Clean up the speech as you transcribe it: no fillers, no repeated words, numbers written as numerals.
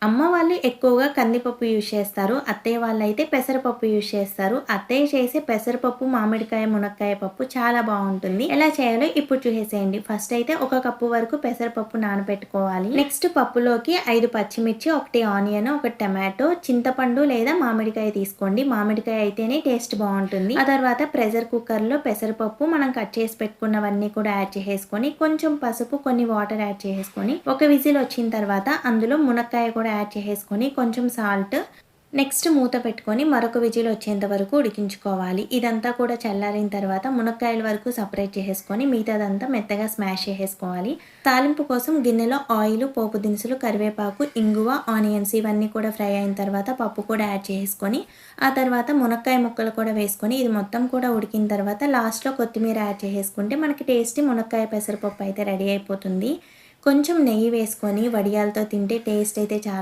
అమ్మ వాళ్ళు ఎక్కువగా కందిపప్పు యూజ్ చేస్తారు. అత్తయ్య వాళ్ళైతే పెసరపప్పు యూజ్ చేస్తారు. అత్తయ్య చేసే పెసరపప్పు, మామిడికాయ, మునక్కాయ పప్పు చాలా బావుంటుంది. ఎలా చేయాలో ఇప్పుడు చూసేసేయండి. ఫస్ట్ అయితే ఒక కప్పు వరకు పెసరపప్పు నానబెట్టుకోవాలి. నెక్స్ట్ పప్పులోకి 5 పచ్చిమిర్చి, 1 ఆనియన్, 1 టమాటో, చింతపండు లేదా మామిడికాయ తీసుకోండి. మామిడికాయ అయితేనే టేస్ట్ బావుంటుంది. ఆ తర్వాత ప్రెషర్ కుక్కర్‌లో పెసరపప్పు మనం కట్ చేసి పెట్టుకున్నవన్నీ కూడా యాడ్ చేసేసుకొని, కొంచెం పసుపు, కొన్ని వాటర్ యాడ్ చేసేసుకొని, ఒక విజిల్ వచ్చిన తర్వాత అందులో మునక్కాయ కూడా యాడ్ చేసేసుకొని కొంచెం సాల్ట్, నెక్స్ట్ మూత పెట్టుకొని మరొక విజిల్ వచ్చేంత వరకు ఉడికించుకోవాలి. ఇదంతా కూడా చల్లారిన తర్వాత మునక్కాయల వరకు సపరేట్ చేసేసుకొని మిగతాదంతా మెత్తగా స్మాష్ చేసేసుకోవాలి. తాలింపు కోసం గిన్నెలో ఆయిల్, పోపు దినుసులు, కరివేపాకు, ఇంగువ, ఆనియన్స్ ఇవన్నీ కూడా ఫ్రై అయిన తర్వాత పప్పు కూడా యాడ్ చేసుకొని, ఆ తర్వాత మునక్కాయ ముక్కలు కూడా వేసుకొని ఇది మొత్తం కూడా ఉడికిన తర్వాత లాస్ట్‌లో కొత్తిమీర యాడ్ చేసేసుకుంటే మనకి టేస్టీ మునక్కాయ పెసరపప్పు అయితే రెడీ అయిపోతుంది. కొంచెం నెయ్యి వేసుకొని వడియాలతో తింటే టేస్ట్ అయితే చాలా